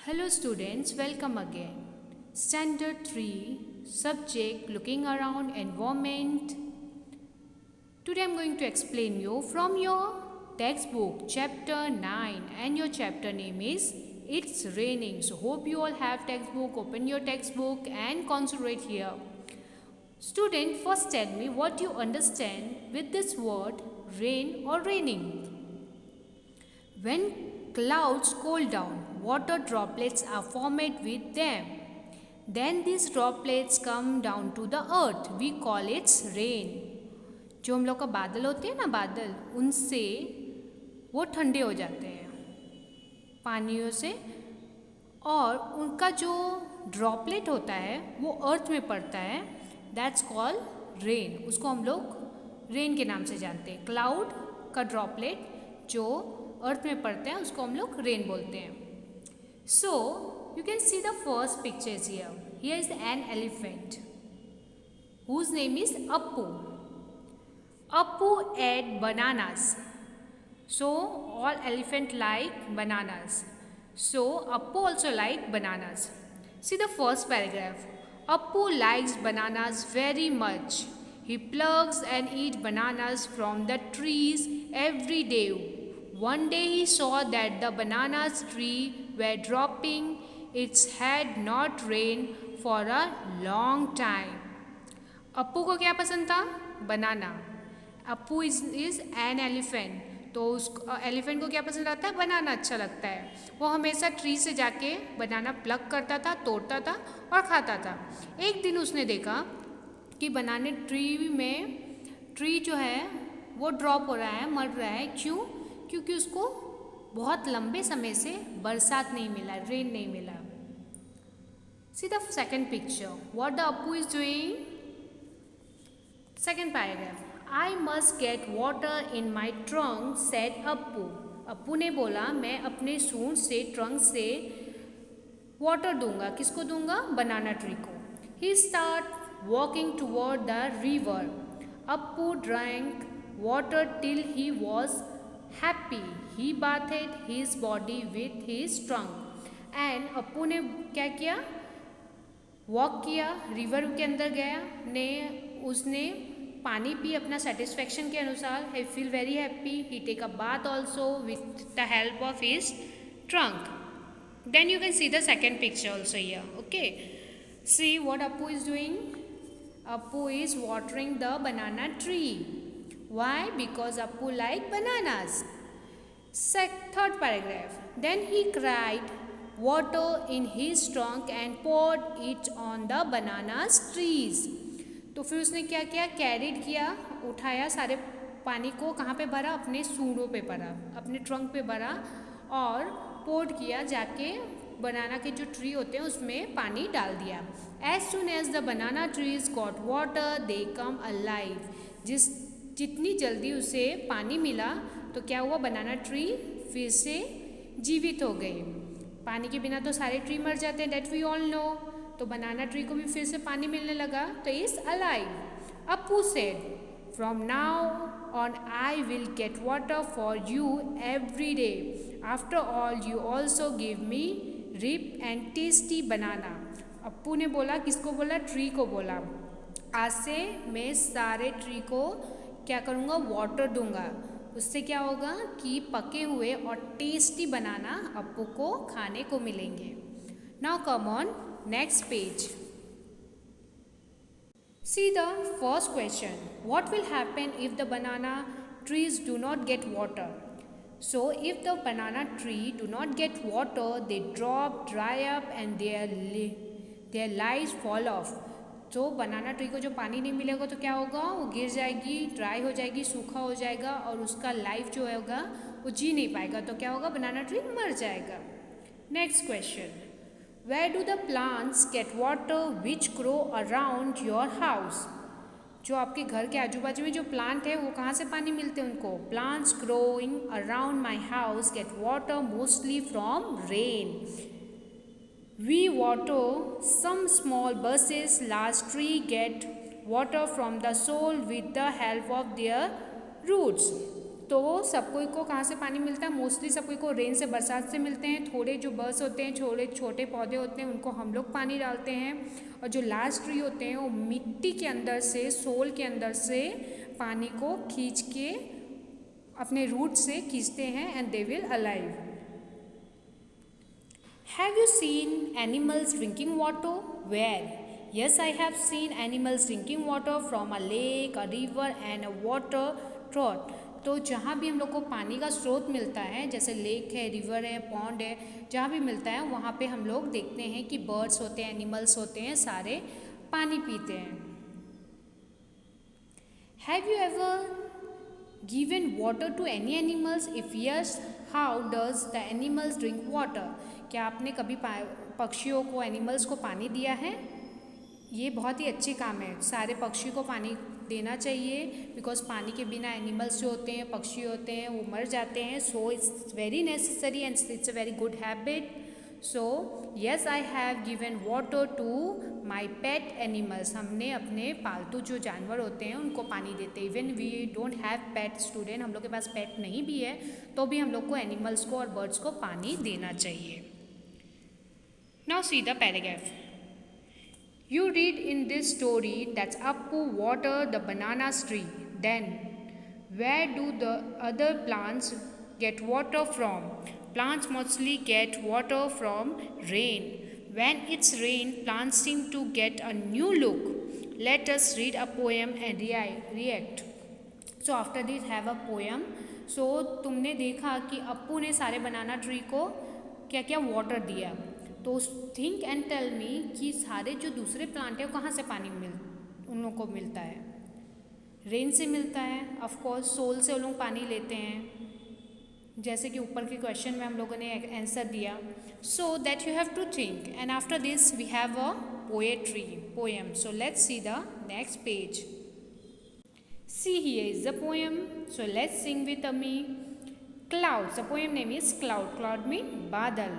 Hello students, welcome again. Standard 3, subject looking around environment. Today I am going to explain you from your textbook chapter 9 and your chapter name is It's Raining. So hope you all have textbook, open your textbook and concentrate here. Student, first tell me what you understand with this word rain or raining. When clouds cool down, water droplets are formed with them. Then these droplets come down to the earth. We call it rain. जो हम लोग का बादल होते हैं ना बादल, उनसे वो ठंडे हो जाते हैं पानियों से, और उनका जो ड्रॉपलेट होता है वो अर्थ में पड़ता है. That's call rain. उसको हम लोग रेन के नाम से जानते हैं. क्लाउड का ड्रॉपलेट जो अर्थ में पड़ते हैं उसको हम लोग रेन बोलते हैं. So you can see the first pictures here. Here is an elephant whose name is Appu. Appu ate bananas. So all elephant like bananas. So Appu also like bananas. See the first paragraph. Appu likes bananas very much. He plucks and eats bananas from the trees every day. One day he saw that the bananas tree were dropping. It had not rained for a long time. Appu को क्या पसंद था? Banana. Appu is an elephant. तो उस elephant को क्या पसंद आता है? बनाना अच्छा लगता है. वो हमेशा ट्री से जाके बनाना प्लक करता था, तोड़ता था और खाता था. एक दिन उसने देखा कि बनाने ट्री जो है वो ड्रॉप हो रहा है, मर रहा है. क्यों? क्योंकि उसको बहुत लंबे समय से बरसात नहीं मिला, रेन नहीं मिला. सी the second picture. What the Appu is doing. Second paragraph. I must get water in my trunk, said Appu. Appu ने बोला मैं अपने सूंड से ट्रंक से वाटर दूंगा. किसको दूंगा? बनाना ट्री को. He started walking toward the river. Appu drank water till he was happy. He bathed his body with his trunk. And Appu ने क्या किया? वॉक किया, रिवर के अंदर गया ने उसने पानी पी अपना सेटिस्फेक्शन के अनुसार. He feel very happy. He take a bath also with the help of his trunk. Then you can see the second picture also here. Okay, see what Appu is doing. Appu is watering the banana tree. Why? Because Appu like bananas. Third paragraph. Then he cried water in his trunk and poured it on the bananas trees. तो फिर उसने क्या किया? Carried किया, उठाया सारे पानी को. कहाँ पे भरा? अपने सूंडों पे भरा, अपने ट्रंक पे भरा और पोर्ट किया, जाके बनाना के जो ट्री होते हैं उसमें पानी डाल दिया. As soon as the banana trees got water they come alive. जितनी जल्दी उसे पानी मिला तो क्या हुआ? बनाना ट्री फिर से जीवित हो गई. पानी के बिना तो सारे ट्री मर जाते हैं, डेट वी ऑल नो. तो बनाना ट्री को भी फिर से पानी मिलने लगा, तो is alive. Appu said from now on I will get water for you every day. After all you also give me ripe and tasty banana. Appu ने बोला, किसको बोला? ट्री को बोला. आज से मैं सारे ट्री को क्या करूँगा? वाटर दूंगा. उससे क्या होगा कि पके हुए और टेस्टी बनाना अप्पू को खाने को मिलेंगे. Now come on next page. See the first question. What will happen if the banana trees do not get water? So if the banana tree do not get water, they drop, dry up and their lives fall off. तो बनाना tree को जो पानी नहीं मिलेगा तो क्या होगा? वो गिर जाएगी, ड्राई हो जाएगी, सूखा हो जाएगा और उसका लाइफ जो होगा वो जी नहीं पाएगा. तो क्या होगा? बनाना ट्री मर जाएगा. Next question. Where do the plants get water which grow around your house? जो आपके घर के आजू बाजू में जो प्लांट है वो कहाँ से पानी मिलते हैं उनको? Plants growing around my house get water mostly from rain. We water some small bushes. Large tree get water from the soil with the help of their roots. तो सब कोई को कहाँ से पानी मिलता है? मोस्टली सब कोई को रेन से, बरसात से मिलते हैं। थोड़े जो बर्ड्स होते हैं, छोटे छोटे पौधे होते हैं, उनको हम लोग पानी डालते हैं। और जो लार्ज ट्री होते हैं वो मिट्टी के अंदर से, सोल के अंदर से पानी को खींच के अपने रूट से खींचते हैं and they will alive. Have you seen animals drinking water? Where? Yes, I have seen animals drinking water from a lake, a river and a water trough. तो जहाँ भी हम लोग को पानी का स्रोत मिलता है, जैसे लेक है, रिवर है, पॉन्ड है, जहाँ भी मिलता है वहाँ पे हम लोग देखते हैं कि बर्ड्स होते हैं, एनिमल्स होते हैं, सारे पानी पीते हैं। Have you ever given water to any animals? If yes, how does the animals drink water? क्या आपने कभी पक्षियों को, एनिमल्स को पानी दिया है? ये बहुत ही अच्छे काम है, सारे पक्षी को पानी देना चाहिए, बिकॉज पानी के बिना एनिमल्स जो होते हैं, पक्षी होते हैं, वो मर जाते हैं। So it's very necessary and it's a very good habit. So yes, I have given water to my pet animals. हमने अपने पालतू जो जानवर होते हैं उनको पानी देते हैं। Even we don't have pet student, हम लोग के पास पेट नहीं भी है तो भी हम लोग को एनिमल्स को और बर्ड्स को पानी देना चाहिए। Now see the paragraph. You read in this story that Appu watered the banana tree. Then, where do the other plants get water from? Plants mostly get water from rain. When it's rain, plants seem to get a new look. Let us read a poem and react. So after this, have a poem. So तुमने देखा कि अप्पू ने सारे बनाना tree को क्या क्या water दिया, तो थिंक एंड टेल मी कि सारे जो दूसरे प्लांट है वो कहाँ से पानी उन लोगों को मिलता है? रेन से मिलता है, ऑफ कोर्स। सोल से वो लोग पानी लेते हैं, जैसे कि ऊपर के क्वेश्चन में हम लोगों ने आंसर दिया। So that you have to think and after this we have a poem. So let's see the next page. See, here is the poem. So let's sing with me. Clouds. The poem name is Cloud. Cloud mean बादल।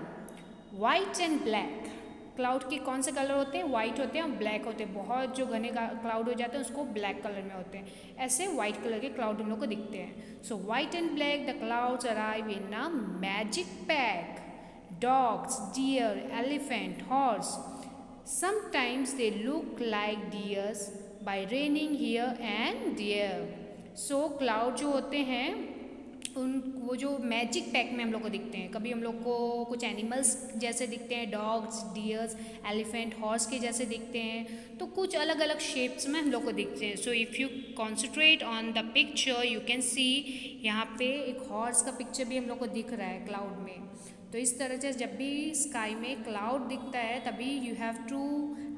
White and black. Cloud के कौन से colour होते हैं? White होते हैं और black होते हैं। बहुत जो घने क्लाउड हो जाते हैं उसको ब्लैक कलर में होते हैं। ऐसे वाइट कलर के क्लाउड हम लोग को दिखते हैं। So white and black the clouds arrive in a magic pack. Dogs, deer, elephant, horse. Sometimes they look like deers by raining here and there. So cloud जो होते हैं वो जो मैजिक पैक में हम लोग को दिखते हैं। कभी हम लोग को कुछ एनिमल्स जैसे दिखते हैं, डॉग्स, डियर्स, एलिफेंट, हॉर्स के जैसे दिखते हैं, तो कुछ अलग अलग शेप्स में हम लोग को दिखते हैं। So if you concentrate on the picture you can सी, यहाँ पे एक हॉर्स का पिक्चर भी हम लोग को दिख रहा है क्लाउड में। तो इस तरह से जब भी स्काई में क्लाउड दिखता है तभी यू हैव टू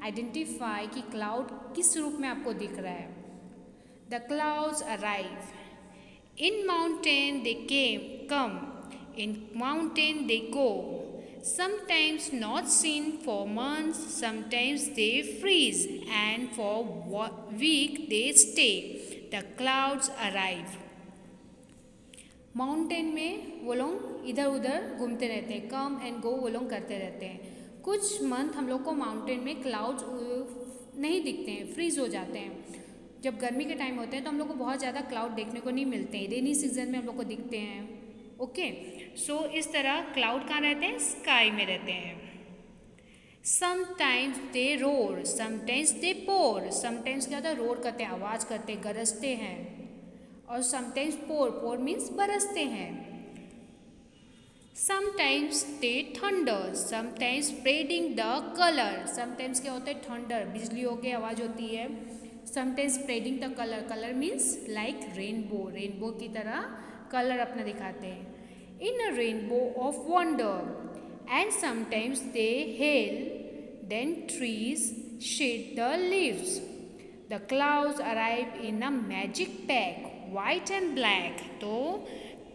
आइडेंटिफाई कि क्लाउड किस रूप में आपको दिख रहा है। The clouds arrive in mountain, they come in mountain, they go, sometimes not seen for months, sometimes they freeze and for week they stay. The clouds arrive. Mountain में वो लोग इधर उधर घूमते रहते हैं, कम एंड गो वो लोग करते रहते हैं। कुछ मंथ हम लोग को माउंटेन में क्लाउड्स नहीं दिखते हैं, फ्रीज हो जाते हैं। जब गर्मी के टाइम होते हैं तो हम लोग को बहुत ज़्यादा क्लाउड देखने को नहीं मिलते हैं, रेनी सीजन में हम लोग को दिखते हैं। ओके, सो इस तरह क्लाउड कहाँ रहते हैं? स्काई में रहते हैं। Sometimes they roar, sometimes they pour. Sometimes क्या होता है? रोर करते हैं, आवाज़ करते हैं, गरजते हैं। और समटाइम्स पोर मीन्स बरसते हैं। Sometimes they thunder, sometimes spreading the colour. Sometimes क्या होता है? थंडर, बिजली होके आवाज़ होती है। Sometimes spreading the colour means like rainbow की तरह कलर अपना दिखाते हैं। In a rainbow of wonder. And sometimes they hail, then trees shed the leaves. The clouds arrive in a magic pack, white and black. तो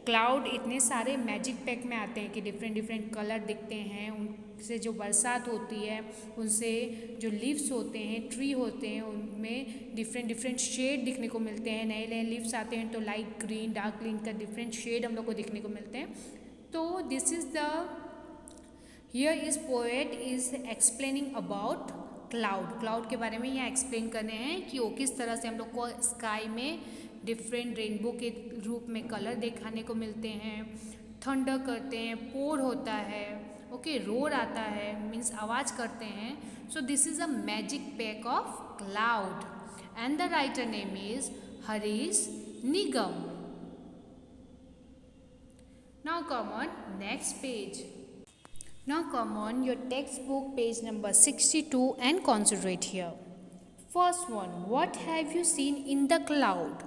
cloud इतने सारे magic pack में आते हैं कि डिफरेंट डिफरेंट कलर दिखते हैं। उनसे जो बरसात होती है, उनसे जो लीव्स होते हैं, ट्री होते हैं, उनमें डिफरेंट डिफरेंट शेड दिखने को मिलते हैं। नए नए लीव्स आते हैं तो लाइट ग्रीन, डार्क ग्रीन का डिफरेंट शेड हम लोग को दिखने को मिलते हैं। तो this is the here is poet is explaining about cloud के बारे में यहाँ एक्सप्लेन करने हैं कि वो किस तरह से हम लोग को स्काई में डिफरेंट रेनबो के रूप में कलर दिखाने को मिलते हैं, थंडर करते हैं, पोर होता है, ओके, रोर आता है, मीन्स आवाज़ करते हैं. So this is a magic pack of cloud and the writer name is Harish Nigam. Now come on next page. Now come on your textbook page number 62 and concentrate here. First one, what have you seen in the cloud?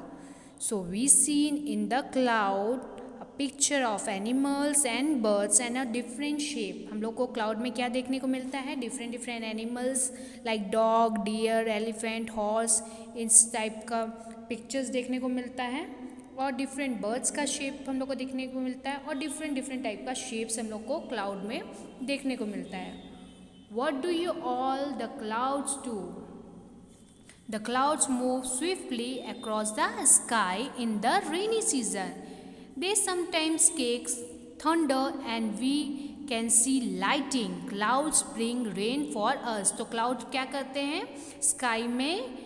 So we seen in the cloud a picture of animals and birds and a different shape. हम लोग को cloud में क्या देखने को मिलता है? different animals like dog, deer, elephant, horse, इस type का pictures देखने को मिलता है और डिफरेंट बर्ड्स का शेप हम लोग को देखने को मिलता है और डिफरेंट टाइप का शेप्स हम लोग को क्लाउड में देखने को मिलता है. What do you all the clouds do? The clouds move swiftly across the sky in the rainy season. They sometimes cakes thunder and we can see lighting. Clouds bring rain for us. तो cloud क्या करते हैं? Sky में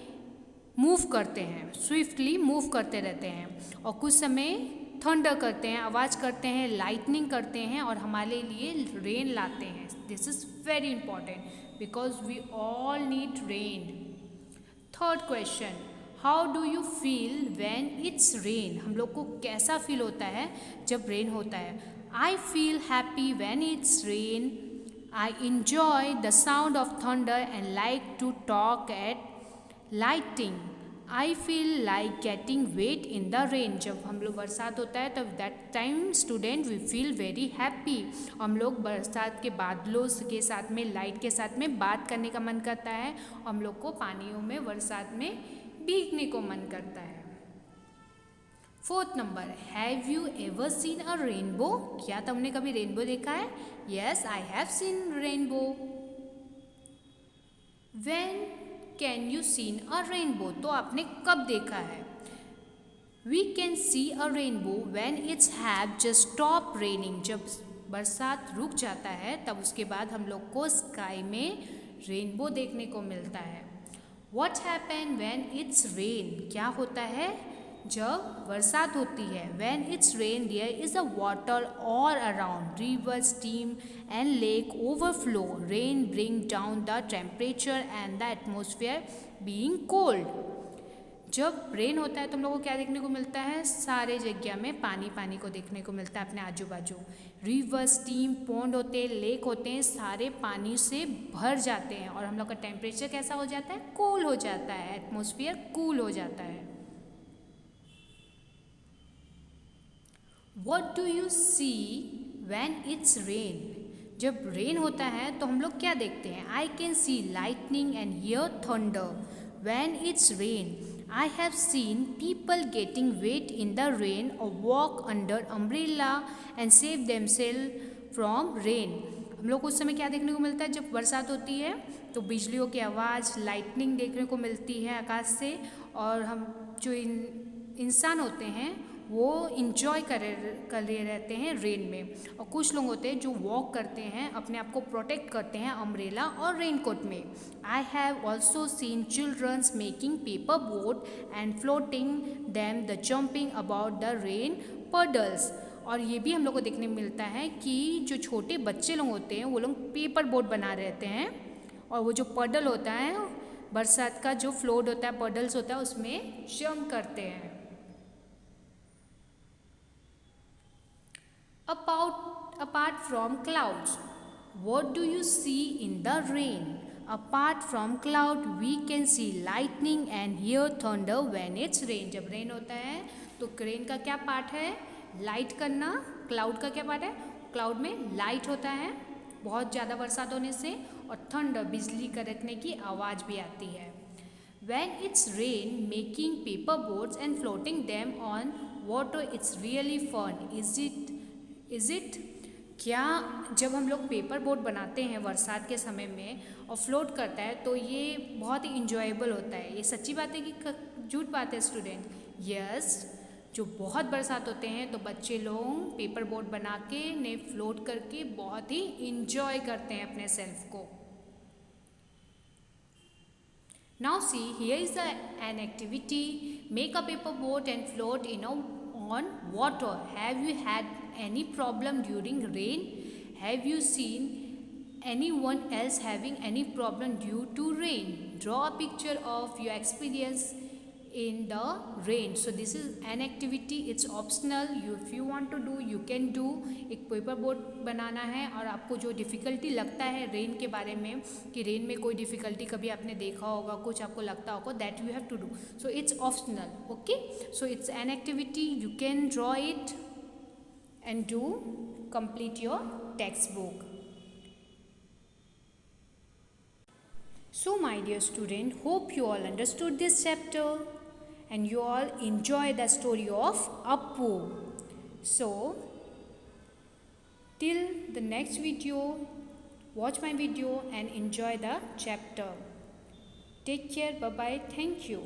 move करते हैं, swiftly move करते रहते हैं और कुछ समय थंडर करते हैं, आवाज़ करते हैं, लाइटनिंग करते हैं और हमारे लिए रेन लाते हैं. This is very important because we all need rain. Third question, how do you feel when it's rain? हम लोग को कैसा फील होता है जब रेन होता है? I feel happy when it's rain. I enjoy the sound of thunder and like to talk at lighting. I feel like getting wet in the rain. जब हम लोग बरसात होता है तब that time student we feel very happy. हम लोग बरसात के बादलों के साथ में, लाइट के साथ में बात करने का मन करता है. हम लोग को पानियों में बरसात में भीगने को मन करता है. Fourth number, have you ever seen a rainbow? क्या तुमने कभी रेनबो देखा है? Yes, I have seen rainbow. When can you seen a rainbow? तो आपने कब देखा है? We can see a rainbow when it's have just stop raining. जब बरसात रुक जाता है तब उसके बाद हम लोग को स्काई में रेनबो देखने को मिलता है. What happen when it's rain? क्या होता है जब बरसात होती है? When it's rain there is a water all around. River, stream and lake overflow. Rain bring down the temperature and the atmosphere being cold. जब रेन होता है तो हम लोग को क्या देखने को मिलता है? सारे जगह में पानी को देखने को मिलता है अपने आजू बाजू. रिवर, स्ट्रीम, पॉन्ड होते हैं, लेक होते हैं, सारे पानी से भर जाते हैं और हम लोग का टेम्परेचर कैसा हो जाता है? कूल हो जाता है, एटमोसफियर कूल हो जाता है. What do you see when it's rain? जब रेन होता है तो हम लोग क्या देखते हैं? I can see lightning and hear thunder. When it's rain, I have seen people getting wet in the rain or walk under umbrella and save themselves from rain. हम लोग उस समय क्या देखने को मिलता है? जब बरसात होती है तो बिजलियों की आवाज़, लाइटनिंग देखने को मिलती है आकाश से और हम जो इंसान होते हैं वो इंजॉय कर रहे रहते हैं रेन में. और कुछ लोग होते हैं जो वॉक करते हैं, अपने आप को प्रोटेक्ट करते हैं अम्ब्रेला और रेनकोट में. I have also seen childrens making paper boat and floating them the jumping about the rain puddles. और ये भी हम लोग को देखने को मिलता है कि जो छोटे बच्चे लोग होते हैं वो लोग पेपर बोट बना रहते हैं और वो जो पडल होता है, बरसात का जो फ्लोट होता है, पडल्स होता है, उसमें जंप करते हैं. Apart from clouds, what do you see in the rain? Apart from cloud, we can see lightning and hear thunder when it's rain. जब रेन होता है तो रेन का क्या पार्ट है? लाइट करना. क्लाउड का क्या पार्ट है? क्लाउड में लाइट होता है बहुत ज़्यादा बरसात होने से और थंडर, बिजली कड़कने की आवाज़ भी आती है. When it's rain, making paper boats and floating them on water, it's really fun. Is it? क्या जब हम लोग पेपर बोट बनाते हैं बरसात के समय में और फ्लोट करता है तो ये बहुत ही इंजॉयबल होता है. ये सच्ची बात है कि झूठ बात है स्टूडेंट? यस, जो बहुत बरसात होते हैं तो बच्चे लोग पेपर बोट बना के ने फ्लोट करके बहुत ही इंजॉय करते हैं अपने सेल्फ को. Now see, here is an activity. Make a paper boat and float on water. Have you had any problem during rain? Have you seen anyone else having any problem due to rain? Draw a picture of your experience in the rain. So this is an activity, it's optional. If you want to do, you can do. एक paper boat बनाना है और आपको जो difficulty लगता है rain के बारे में, कि रेन में कोई डिफ़िकल्टी कभी आपने देखा होगा, कुछ आपको लगता होगा, that you have to do. So it's optional. Okay, so it's an activity, you can draw it and do complete your textbook. So my dear student, hope you all understood this chapter and you all enjoy the story of Appu. So till the next video, watch my video and enjoy the chapter. Take care, bye bye, thank you.